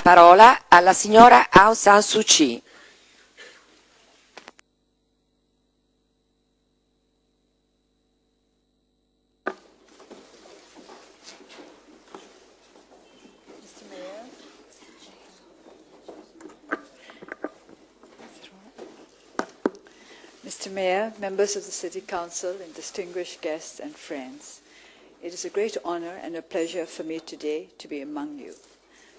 parola alla signora Aung San Suu Kyi. Mr. Mayor, members of the City Council, and distinguished guests and friends, it is a great honor and a pleasure for me today to be among you.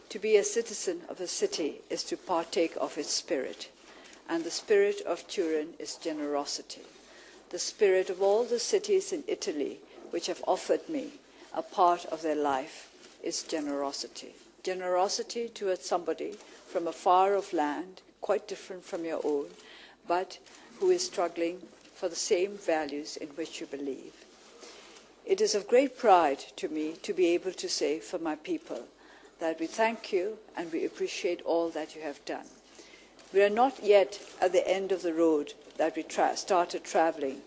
To be a citizen of a city is to partake of its spirit, and the spirit of Turin is generosity. The spirit of all the cities in Italy which have offered me a part of their life is generosity. Generosity towards somebody from a far-off land, quite different from your own, but who is struggling for the same values in which you believe. It is of great pride to me to be able to say for my people that we thank you and we appreciate all that you have done. We are not yet at the end of the road that we started traveling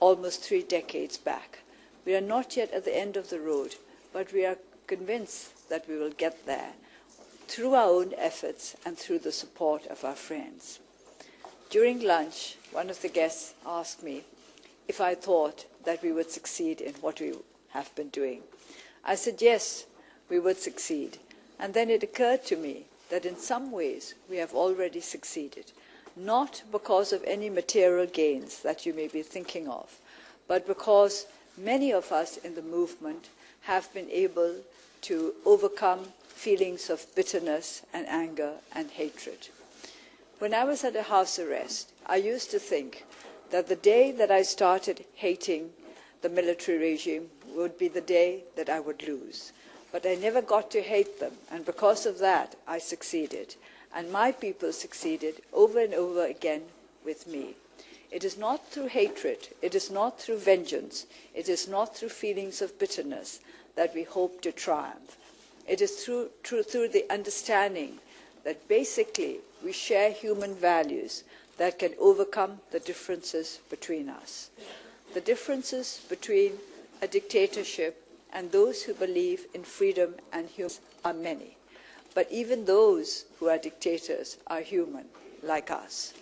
almost 3 decades back. We are not yet at the end of the road, but we are convinced that we will get there through our own efforts and through the support of our friends. During lunch, one of the guests asked me if I thought that we would succeed in what we have been doing. I said, yes, we would succeed. And then it occurred to me that in some ways we have already succeeded, not because of any material gains that you may be thinking of, but because many of us in the movement have been able to overcome feelings of bitterness and anger and hatred. When I was under house arrest, I used to think that the day that I started hating the military regime would be the day that I would lose. But I never got to hate them, and because of that, I succeeded. And my people succeeded over and over again with me. It is not through hatred, it is not through vengeance, it is not through feelings of bitterness that we hope to triumph. It is through the understanding that basically we share human values that can overcome the differences between us. The differences between a dictatorship and those who believe in freedom and human are many. But even those who are dictators are human, like us.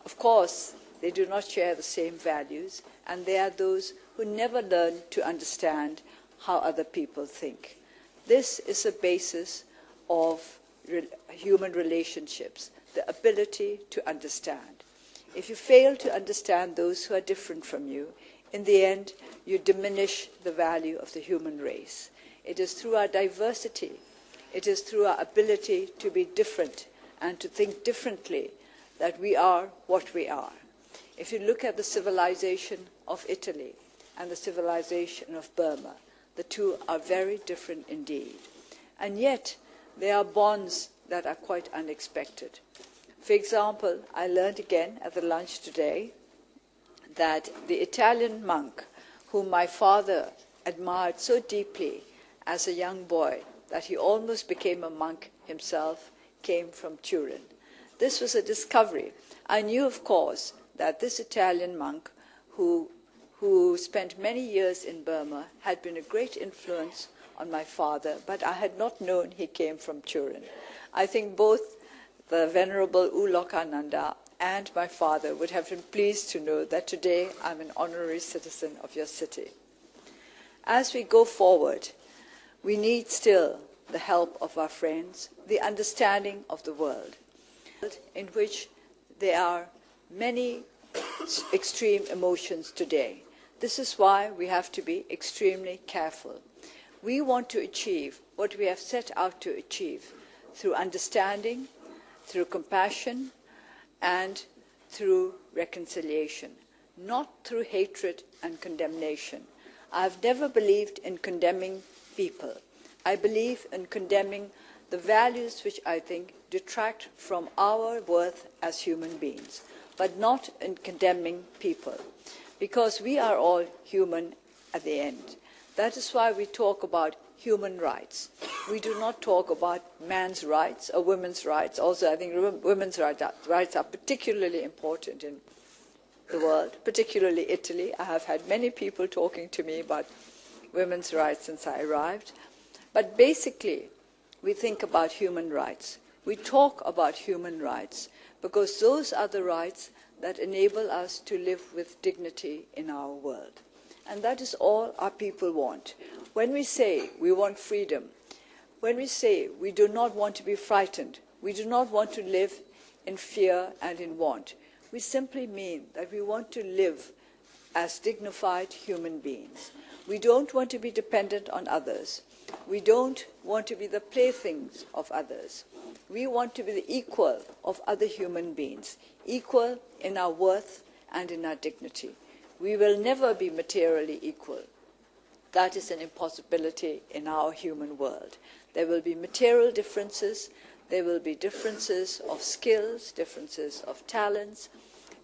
Of course, they do not share the same values, and they are those who never learn to understand how other people think. This is a basis of human relationships, the ability to understand. If you fail to understand those who are different from you, in the end, you diminish the value of the human race. It is through our diversity, it is through our ability to be different and to think differently that we are what we are. If you look at the civilization of Italy and the civilization of Burma, the two are very different indeed. And yet, there are bonds that are quite unexpected. For example, I learned again at the lunch today that the Italian monk whom my father admired so deeply as a young boy that he almost became a monk himself came from Turin. This was a discovery. I knew, of course, that this Italian monk who spent many years in Burma had been a great influence on my father, but I had not known he came from Turin. I think both the Venerable U Lokananda and my father would have been pleased to know that today I'm an honorary citizen of your city. As we go forward, we need still the help of our friends, the understanding of the world, in which there are many extreme emotions today. This is why we have to be extremely careful. We want to achieve what we have set out to achieve through understanding, through compassion, and through reconciliation, not through hatred and condemnation. I have never believed in condemning people. I believe in condemning the values which I think detract from our worth as human beings, but not in condemning people, because we are all human at the end. That is why we talk about human rights. We do not talk about man's rights or women's rights. Also, I think women's rights are particularly important in the world, particularly Italy. I have had many people talking to me about women's rights since I arrived. But basically, we think about human rights. We talk about human rights because those are the rights that enable us to live with dignity in our world. And that is all our people want. When we say we want freedom, when we say we do not want to be frightened, we do not want to live in fear and in want, we simply mean that we want to live as dignified human beings. We don't want to be dependent on others. We don't want to be the playthings of others. We want to be the equal of other human beings, equal in our worth and in our dignity. We will never be materially equal. That is an impossibility in our human world. There will be material differences, there will be differences of skills, differences of talents,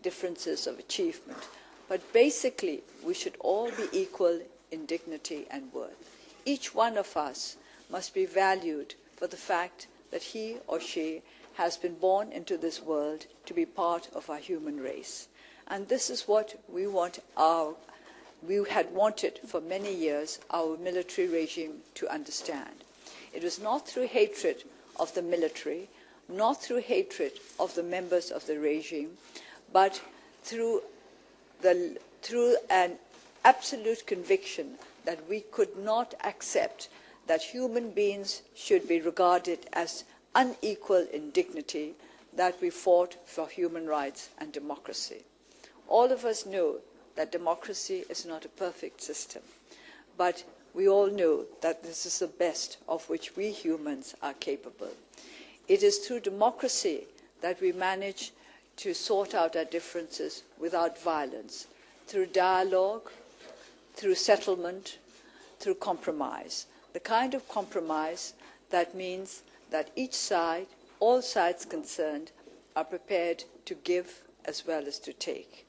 differences of achievement. But basically, we should all be equal in dignity and worth. Each one of us must be valued for the fact that he or she has been born into this world to be part of our human race. And this is what we had wanted for many years our military regime to understand. It was not through hatred of the military, not through hatred of the members of the regime, but through an absolute conviction that we could not accept that human beings should be regarded as unequal in dignity, that we fought for human rights and democracy. All of us know that democracy is not a perfect system, but we all know that this is the best of which we humans are capable. It is through democracy that we manage to sort out our differences without violence, through dialogue, through settlement, through compromise. The kind of compromise that means that each side, all sides concerned, are prepared to give as well as to take.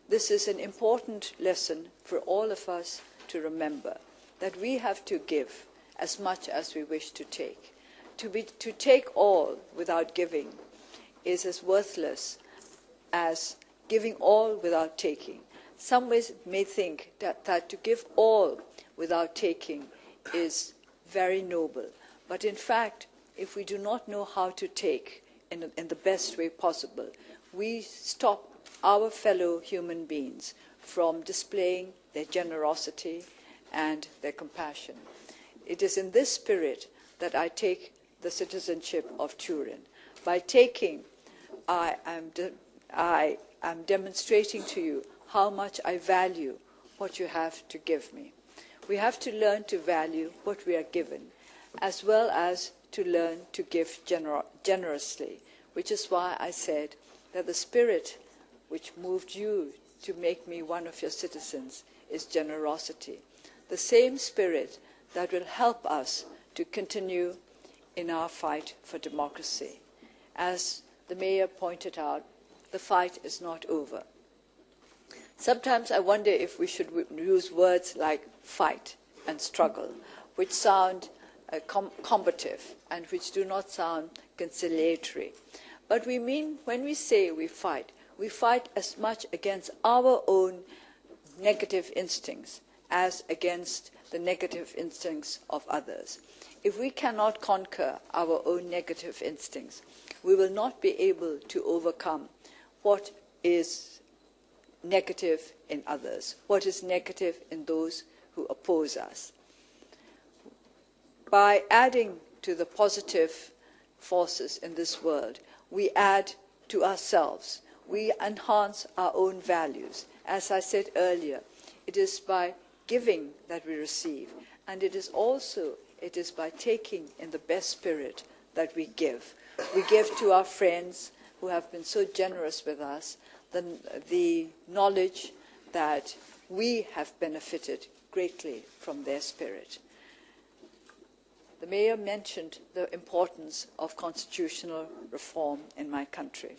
This is an important lesson for all of us to remember, that we have to give as much as we wish to take. To take all without giving is as worthless as giving all without taking. Some may think that to give all without taking is very noble. But in fact, if we do not know how to take in the best way possible, we stop our fellow human beings from displaying their generosity and their compassion. It is in this spirit that I take the citizenship of Turin. By taking, I am demonstrating to you how much I value what you have to give me. We have to learn to value what we are given, as well as to learn to give generously, which is why I said that the spirit which moved you to make me one of your citizens is generosity. The same spirit that will help us to continue in our fight for democracy. As the mayor pointed out, the fight is not over. Sometimes I wonder if we should use words like fight and struggle, which sound combative and which do not sound conciliatory. But we mean, when we say we fight as much against our own negative instincts as against the negative instincts of others. If we cannot conquer our own negative instincts, we will not be able to overcome what is negative in others, what is negative in those who oppose us. By adding to the positive forces in this world, we add to ourselves. We enhance our own values. As I said earlier, it is by giving that we receive, and it is by taking in the best spirit that we give. We give to our friends who have been so generous with us the knowledge that we have benefited greatly from their spirit. The mayor mentioned the importance of constitutional reform in my country.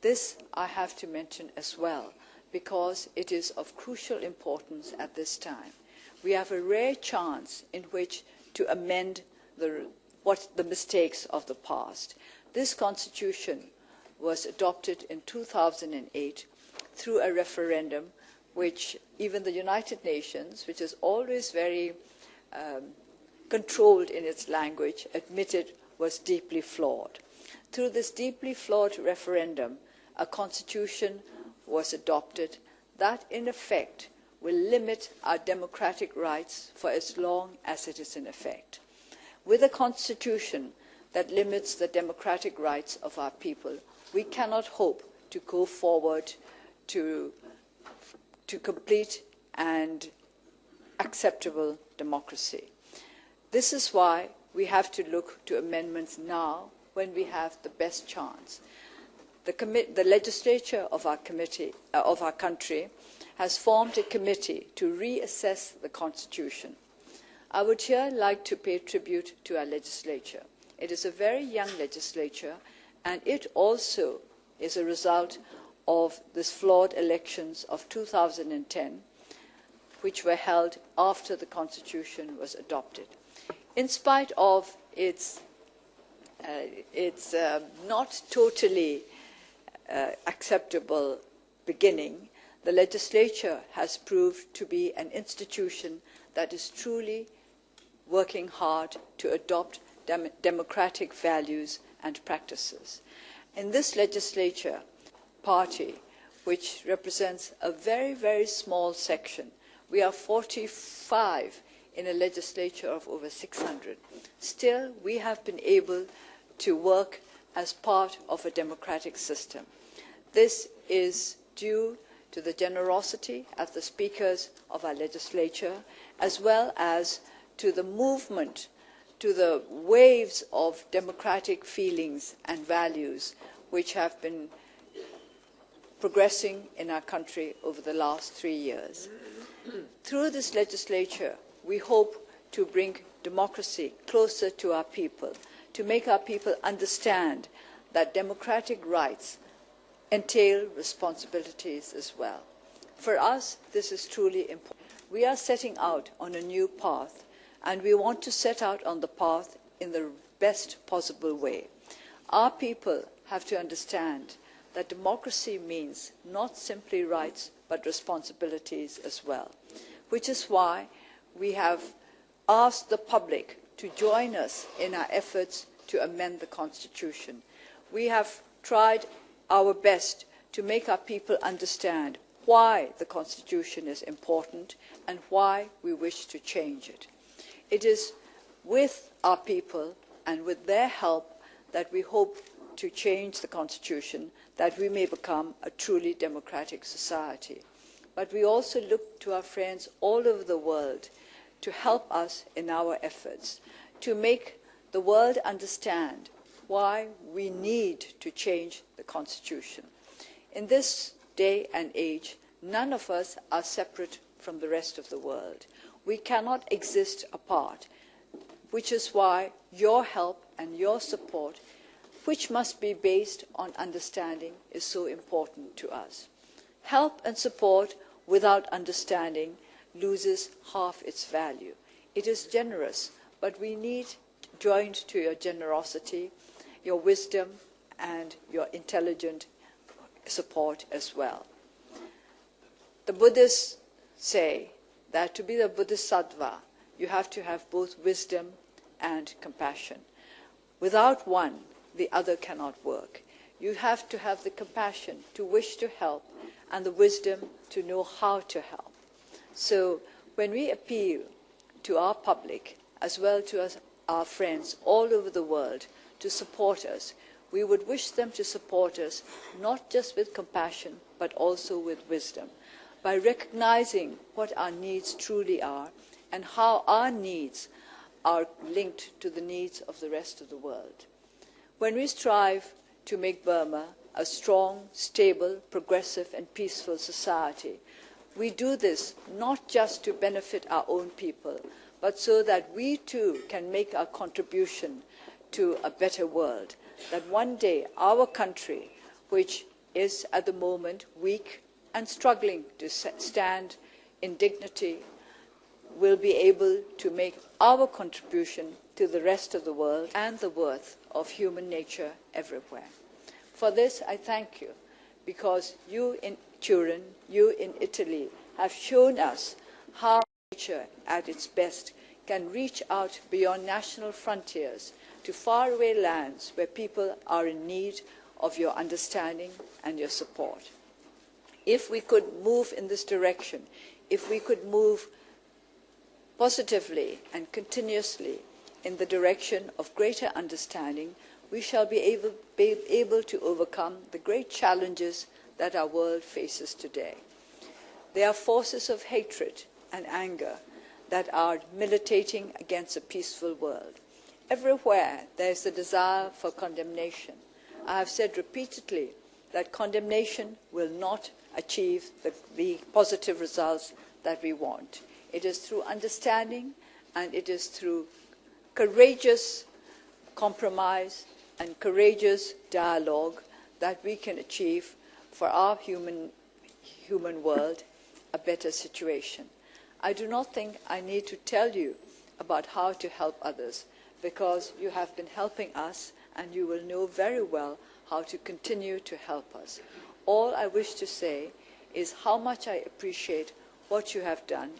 This I have to mention as well, because it is of crucial importance at this time. We have a rare chance in which to amend the mistakes of the past. This constitution was adopted in 2008 through a referendum which even the United Nations, which is always very controlled in its language, admitted was deeply flawed. Through this deeply flawed referendum, a constitution was adopted that, in effect, will limit our democratic rights for as long as it is in effect. With a constitution that limits the democratic rights of our people, we cannot hope to go forward to complete and acceptable democracy. This is why we have to look to amendments now when we have the best chance. The legislature of our country has formed a committee to reassess the Constitution. I would here like to pay tribute to our legislature. It is a very young legislature, and it also is a result of this flawed elections of 2010, which were held after the Constitution was adopted. In spite of its not totally acceptable beginning, the legislature has proved to be an institution that is truly working hard to adopt democratic values and practices. In this legislature, party, which represents a very, very small section, we are 45 in a legislature of over 600. Still, we have been able to work as part of a democratic system. This is due to the generosity of the speakers of our legislature, as well as to the movement, to the waves of democratic feelings and values which have been progressing in our country over the last 3 years. Through this legislature, we hope to bring democracy closer to our people, to make our people understand that democratic rights entail responsibilities as well. For us, this is truly important. We are setting out on a new path, and we want to set out on the path in the best possible way. Our people have to understand that democracy means not simply rights, but responsibilities as well, which is why we have asked the public to join us in our efforts to amend the Constitution. We have tried our best to make our people understand why the Constitution is important and why we wish to change it. It is with our people and with their help that we hope to change the Constitution, that we may become a truly democratic society. But we also look to our friends all over the world to help us in our efforts, to make the world understand why we need to change the Constitution. In this day and age, none of us are separate from the rest of the world. We cannot exist apart, which is why your help and your support, which must be based on understanding, is so important to us. Help and support without understanding loses half its value. It is generous, but we need, joined to your generosity, your wisdom, and your intelligent support as well. The Buddhists say that to be the Bodhisattva, you have to have both wisdom and compassion. Without one, the other cannot work. You have to have the compassion to wish to help and the wisdom to know how to help. So when we appeal to our public, as well to our friends all over the world to support us, we would wish them to support us not just with compassion, but also with wisdom, by recognizing what our needs truly are and how our needs are linked to the needs of the rest of the world. When we strive to make Burma a strong, stable, progressive, and peaceful society, we do this not just to benefit our own people, but so that we too can make our contribution to a better world, that one day our country, which is at the moment weak and struggling to stand in dignity, will be able to make our contribution to the rest of the world and the worth of human nature everywhere. For this, I thank you, because you in Turin, you in Italy, have shown us how nature at its best can reach out beyond national frontiers to faraway lands where people are in need of your understanding and your support. If we could move in this direction, if we could move positively and continuously in the direction of greater understanding, we shall be able to overcome the great challenges that our world faces today. There are forces of hatred and anger that are militating against a peaceful world. Everywhere there is a desire for condemnation. I have said repeatedly that condemnation will not achieve the positive results that we want. It is through understanding and it is through courageous compromise and courageous dialogue that we can achieve for our human world a better situation. I do not think I need to tell you about how to help others, because you have been helping us and you will know very well how to continue to help us. All I wish to say is how much I appreciate what you have done,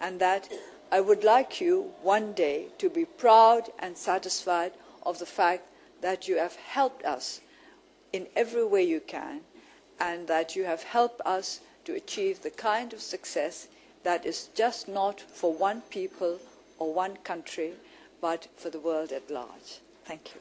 and that I would like you one day to be proud and satisfied of the fact that you have helped us in every way you can, and that you have helped us to achieve the kind of success that is just not for one people or one country, but for the world at large. Thank you.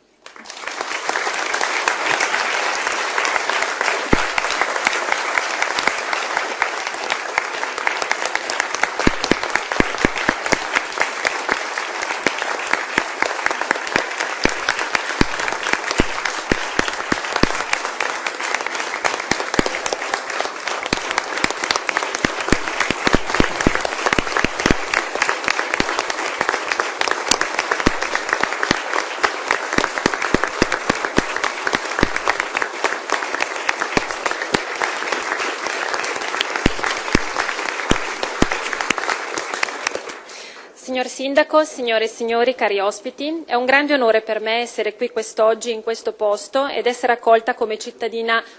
Signor Sindaco, signore e signori, cari ospiti, è un grande onore per me essere qui quest'oggi in questo posto ed essere accolta come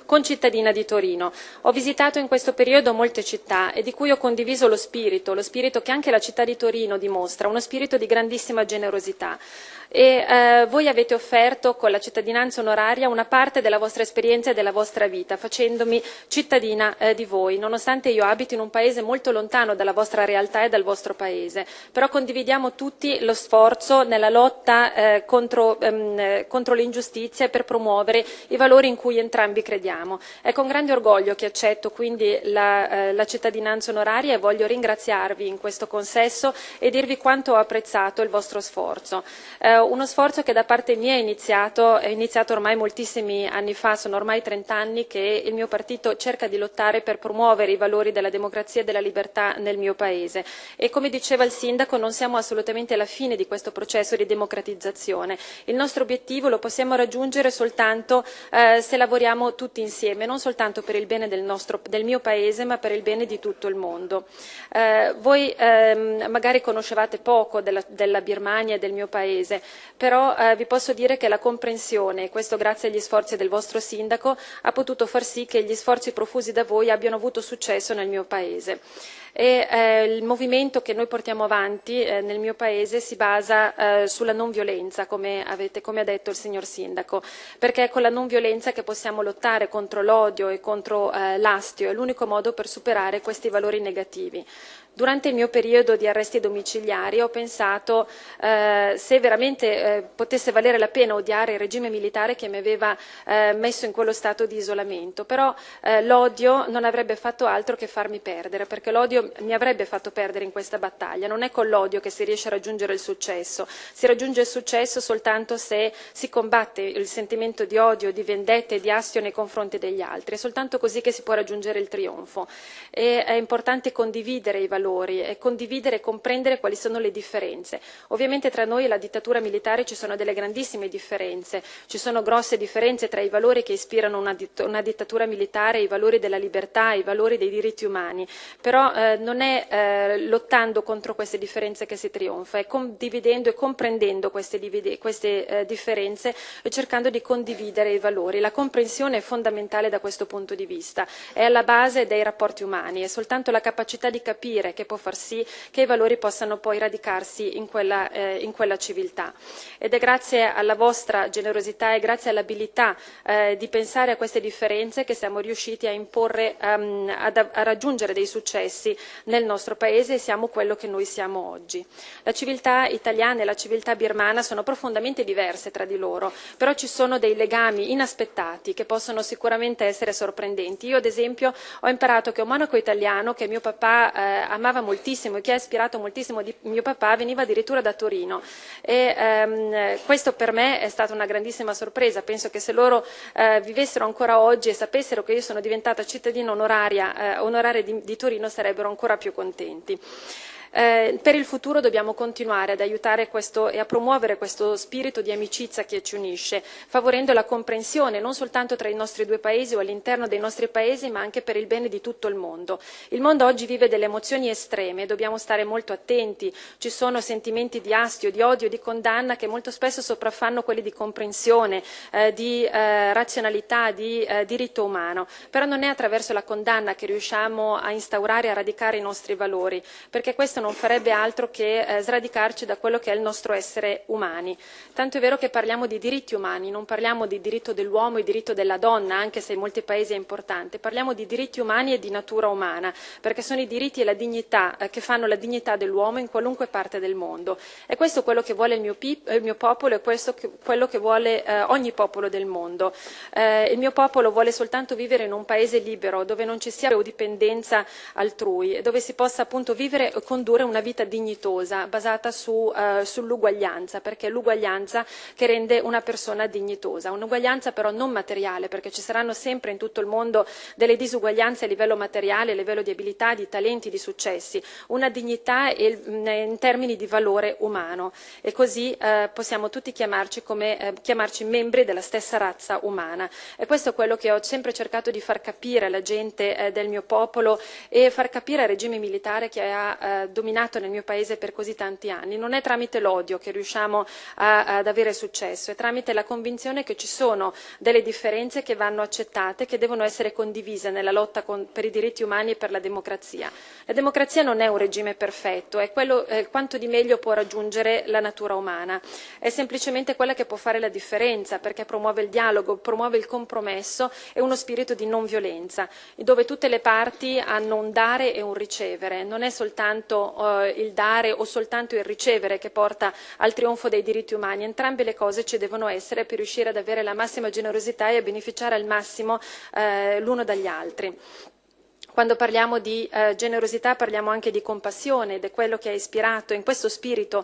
concittadina di Torino. Ho visitato in questo periodo molte città e di cui ho condiviso lo spirito che anche la città di Torino dimostra, uno spirito di grandissima generosità. E voi avete offerto con la cittadinanza onoraria una parte della vostra esperienza e della vostra vita, facendomi cittadina di voi, nonostante io abiti in un paese molto lontano dalla vostra realtà e dal vostro paese. Però condividiamo tutti lo sforzo nella lotta contro le ingiustizie per promuovere i valori in cui entrambi crediamo. È con grande orgoglio che accetto quindi la cittadinanza onoraria e voglio ringraziarvi in questo consesso e dirvi quanto ho apprezzato il vostro sforzo. Uno sforzo che da parte mia è iniziato ormai moltissimi anni fa, sono ormai 30 anni che il mio partito cerca di lottare per promuovere i valori della democrazia e della libertà nel mio paese e come diceva il Sindaco non siamo assolutamente alla fine di questo processo di democratizzazione. Il nostro obiettivo lo possiamo raggiungere soltanto se lavoriamo tutti insieme, non soltanto per il bene del mio paese ma per il bene di tutto il mondo. Voi magari conoscevate poco della Birmania e del mio paese, però vi posso dire che la comprensione, e questo grazie agli sforzi del vostro Sindaco, ha potuto far sì che gli sforzi profusi da voi abbiano avuto successo nel mio paese. E il movimento che noi portiamo avanti nel mio paese si basa sulla non violenza, come ha detto il signor Sindaco, perché è con la non violenza che possiamo lottare contro l'odio e contro l'astio, è l'unico modo per superare questi valori negativi. Durante il mio periodo di arresti domiciliari ho pensato se veramente potesse valere la pena odiare il regime militare che mi aveva messo in quello stato di isolamento, però l'odio non avrebbe fatto altro che farmi perdere, perché l'odio mi avrebbe fatto perdere in questa battaglia. Non è con l'odio che si riesce a raggiungere il successo, si raggiunge il successo soltanto se si combatte il sentimento di odio, di vendetta e di astio nei confronti degli altri, è soltanto così che si può raggiungere il trionfo. E è importante condividere i valori e condividere e comprendere quali sono le differenze. Ovviamente tra noi e la dittatura militare ci sono delle grandissime differenze, ci sono grosse differenze tra i valori che ispirano una dittatura militare, i valori della libertà, i valori dei diritti umani, però non è lottando contro queste differenze che si trionfa, è condividendo e comprendendo queste differenze e cercando di condividere i valori. La comprensione è fondamentale da questo punto di vista, è alla base dei rapporti umani, è soltanto la capacità di capire che può far sì che i valori possano poi radicarsi in quella civiltà. Ed è grazie alla vostra generosità e grazie all'abilità di pensare a queste differenze che siamo riusciti a imporre, a raggiungere dei successi nel nostro Paese e siamo quello che noi siamo oggi. La civiltà italiana e la civiltà birmana sono profondamente diverse tra di loro, però ci sono dei legami inaspettati che possono sicuramente essere sorprendenti. Io ad esempio ho imparato che un monaco italiano che mio papà amava moltissimo e che ha ispirato moltissimo di mio papà veniva addirittura da Torino e questo per me è stata una grandissima sorpresa. Penso che se loro vivessero ancora oggi e sapessero che io sono diventata cittadina onoraria di Torino sarebbero ancora più contenti. Per il futuro dobbiamo continuare ad aiutare e a promuovere questo spirito di amicizia che ci unisce, favorendo la comprensione non soltanto tra i nostri due paesi o all'interno dei nostri paesi, ma anche per il bene di tutto il mondo. Il mondo oggi vive delle emozioni estreme, dobbiamo stare molto attenti, ci sono sentimenti di astio, di odio, di condanna che molto spesso sopraffanno quelli di comprensione, di razionalità, di diritto umano, però non è attraverso la condanna che riusciamo a instaurare e a radicare i nostri valori, perché questo non farebbe altro che sradicarci da quello che è il nostro essere umani. Tanto è vero che parliamo di diritti umani, non parliamo di diritto dell'uomo e diritto della donna, anche se in molti paesi è importante, parliamo di diritti umani e di natura umana, perché sono i diritti e la dignità che fanno la dignità dell'uomo in qualunque parte del mondo. E questo è quello che vuole il mio popolo e questo quello che vuole ogni popolo del mondo. Il mio popolo vuole soltanto vivere in un paese libero, dove non ci sia dipendenza altrui, dove si possa appunto vivere e condurre una vita dignitosa basata sull'uguaglianza, perché è l'uguaglianza che rende una persona dignitosa, un'uguaglianza però non materiale, perché ci saranno sempre in tutto il mondo delle disuguaglianze a livello materiale, a livello di abilità, di talenti, di successi, una dignità in termini di valore umano e così possiamo tutti chiamarci membri della stessa razza umana e questo è quello che ho sempre cercato di far capire alla gente del mio popolo e far capire al regime militare che ha dominato nel mio paese per così tanti anni. Non è tramite l'odio che riusciamo ad avere successo, è tramite la convinzione che ci sono delle differenze che vanno accettate, che devono essere condivise nella lotta per i diritti umani e per la democrazia. La democrazia non è un regime perfetto, è quanto di meglio può raggiungere la natura umana, è semplicemente quella che può fare la differenza perché promuove il dialogo, promuove il compromesso e uno spirito di non violenza, dove tutte le parti hanno un dare e un ricevere, non è soltanto il dare o soltanto il ricevere che porta al trionfo dei diritti umani, entrambe le cose ci devono essere per riuscire ad avere la massima generosità e a beneficiare al massimo l'uno dagli altri. Quando parliamo di generosità parliamo anche di compassione ed è quello che ha ispirato, in questo spirito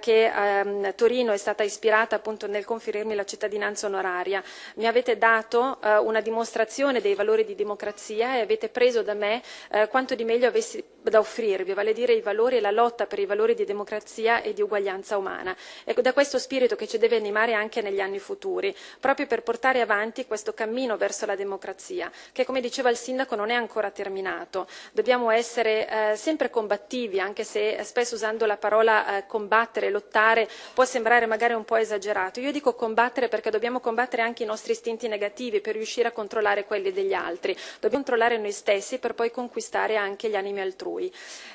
che Torino è stata ispirata appunto nel conferirmi la cittadinanza onoraria. Mi avete dato una dimostrazione dei valori di democrazia e avete preso da me quanto di meglio avessi da offrirvi, vale a dire i valori e la lotta per i valori di democrazia e di uguaglianza umana. È da questo spirito che ci deve animare anche negli anni futuri, proprio per portare avanti questo cammino verso la democrazia, che come diceva il sindaco non è ancora terminato. Dobbiamo essere sempre combattivi, anche se spesso usando la parola combattere, lottare, può sembrare magari un po' esagerato. Io dico combattere perché dobbiamo combattere anche i nostri istinti negativi per riuscire a controllare quelli degli altri. Dobbiamo controllare noi stessi per poi conquistare anche gli animi altrui.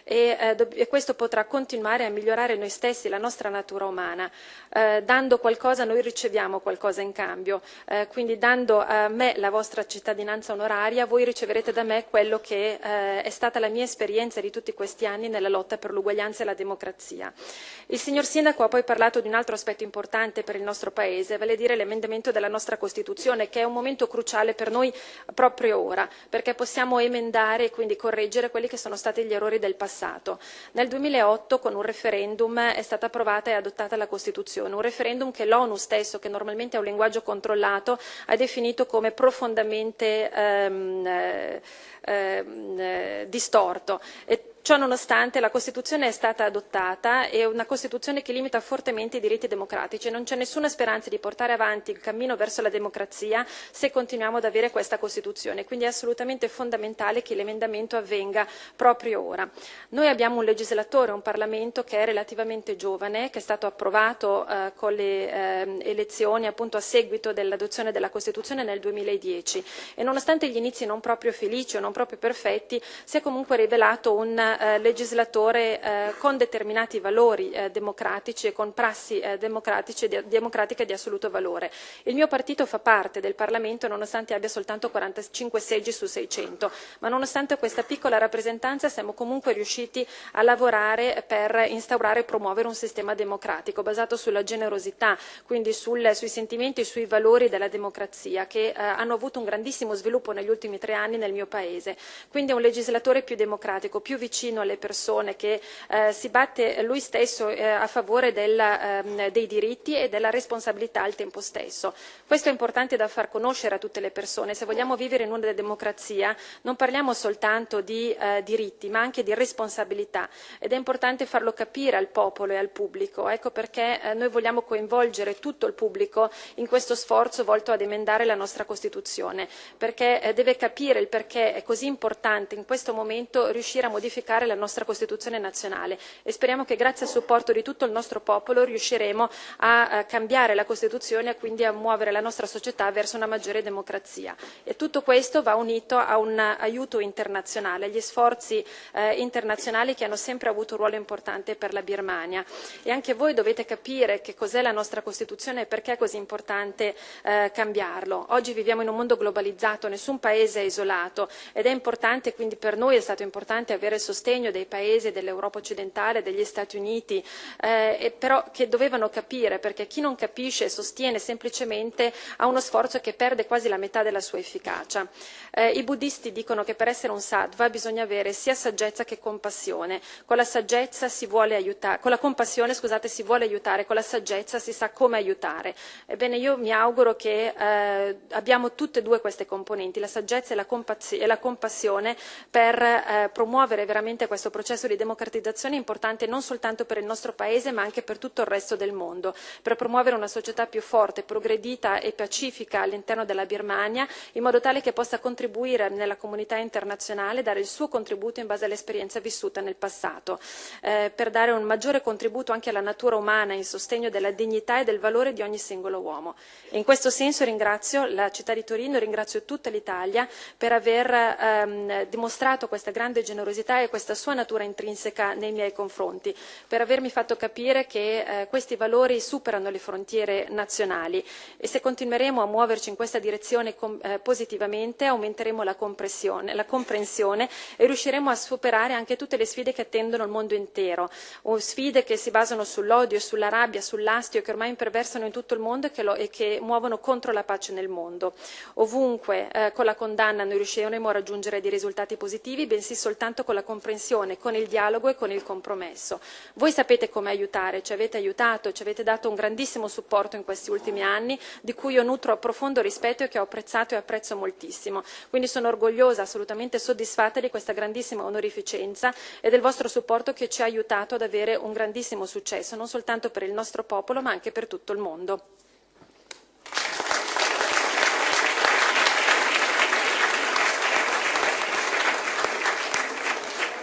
E questo potrà continuare a migliorare noi stessi, la nostra natura umana. Dando qualcosa noi riceviamo qualcosa in cambio, quindi dando a me la vostra cittadinanza onoraria voi riceverete da me quello che è stata la mia esperienza di tutti questi anni nella lotta per l'uguaglianza e la democrazia. Il signor Sindaco ha poi parlato di un altro aspetto importante per il nostro Paese, vale a dire l'emendamento della nostra Costituzione, che è un momento cruciale per noi proprio ora, perché possiamo emendare e quindi correggere quelli che sono stati gli errori del passato. Nel 2008 con un referendum è stata approvata e adottata la Costituzione, un referendum che l'ONU stesso, che normalmente ha un linguaggio controllato, ha definito come profondamente distorto. Ciò nonostante la Costituzione è stata adottata, è una Costituzione che limita fortemente i diritti democratici e non c'è nessuna speranza di portare avanti il cammino verso la democrazia se continuiamo ad avere questa Costituzione. Quindi è assolutamente fondamentale che l'emendamento avvenga proprio ora. Noi abbiamo un legislatore, un Parlamento che è relativamente giovane, che è stato approvato con le elezioni appunto a seguito dell'adozione della Costituzione nel 2010 e nonostante gli inizi non proprio felici o non proprio perfetti, si è comunque rivelato un legislatore con determinati valori democratici e con prassi democratiche di assoluto valore. Il mio partito fa parte del Parlamento nonostante abbia soltanto 45 seggi su 600, ma nonostante questa piccola rappresentanza siamo comunque riusciti a lavorare per instaurare e promuovere un sistema democratico basato sulla generosità, quindi sui sentimenti e sui valori della democrazia che hanno avuto un grandissimo sviluppo negli ultimi 3 anni nel mio Paese. Quindi è un legislatore più democratico, più vicino alle persone, che si batte lui stesso a favore dei diritti e della responsabilità al tempo stesso. Questo è importante da far conoscere a tutte le persone. Se vogliamo vivere in una democrazia non parliamo soltanto di diritti ma anche di responsabilità ed è importante farlo capire al popolo e al pubblico. Ecco perché noi vogliamo coinvolgere tutto il pubblico in questo sforzo volto ad emendare la nostra Costituzione, perché deve capire il perché è così importante in questo momento riuscire a modificare la nostra Costituzione nazionale e speriamo che grazie al supporto di tutto il nostro popolo riusciremo a cambiare la Costituzione e quindi a muovere la nostra società verso una maggiore democrazia. E tutto questo va unito a un aiuto internazionale, agli sforzi internazionali che hanno sempre avuto un ruolo importante per la Birmania. E anche voi dovete capire che cos'è la nostra Costituzione e perché è così importante cambiarlo. Oggi viviamo in un mondo globalizzato, nessun paese è isolato ed è importante, quindi per noi è stato importante avere il sostegno dei paesi dell'Europa occidentale, degli Stati Uniti, però che dovevano capire, perché chi non capisce e sostiene semplicemente ha uno sforzo che perde quasi la metà della sua efficacia. I buddisti dicono che per essere un sattva bisogna avere sia saggezza che compassione. Con la saggezza si vuole aiutare, con la compassione, scusate, si vuole aiutare, con la saggezza si sa come aiutare. Ebbene, io mi auguro che abbiamo tutte e due queste componenti, la saggezza e la compassione, per promuovere veramente questo processo di democratizzazione importante non soltanto per il nostro Paese ma anche per tutto il resto del mondo, per promuovere una società più forte, progredita e pacifica all'interno della Birmania, in modo tale che possa contribuire nella comunità internazionale, dare il suo contributo in base all'esperienza vissuta nel passato, per dare un maggiore contributo anche alla natura umana in sostegno della dignità e del valore di ogni singolo uomo. E in questo senso ringrazio la città di Torino, ringrazio tutta l'Italia per aver dimostrato questa grande generosità e questa sua natura intrinseca nei miei confronti, per avermi fatto capire che questi valori superano le frontiere nazionali e se continueremo a muoverci in questa direzione positivamente aumenteremo la comprensione e riusciremo a superare anche tutte le sfide che attendono il mondo intero, sfide che si basano sull'odio, sulla rabbia, sull'astio, che ormai imperversano in tutto il mondo e che muovono contro la pace nel mondo. Ovunque con la condanna noi riusciremo a raggiungere dei risultati positivi, bensì soltanto con la comprensione, con il dialogo e con il compromesso. Voi sapete come aiutare, ci avete aiutato, ci avete dato un grandissimo supporto in questi ultimi anni, di cui io nutro profondo rispetto e che ho apprezzato e apprezzo moltissimo. Quindi sono orgogliosa, assolutamente soddisfatta di questa grandissima onorificenza e del vostro supporto che ci ha aiutato ad avere un grandissimo successo, non soltanto per il nostro popolo ma anche per tutto il mondo.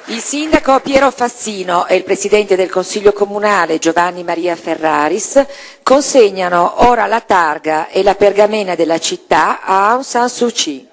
Il sindaco Piero Fassino e il presidente del Consiglio Comunale Giovanni Maria Ferraris consegnano ora la targa e la pergamena della città a Aung San Suu Kyi.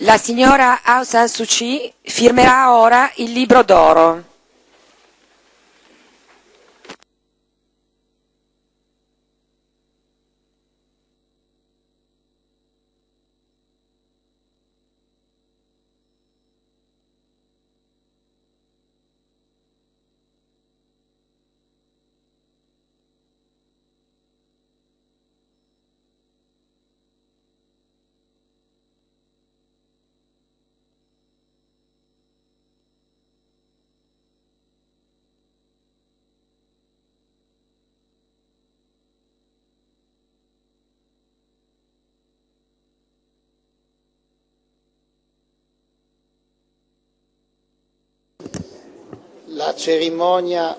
La signora Aung San Suu Kyi firmerà ora il libro d'oro. La cerimonia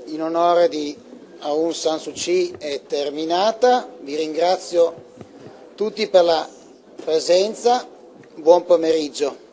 in onore di Aung San Suu Kyi è terminata. Vi ringrazio tutti per la presenza. Buon pomeriggio.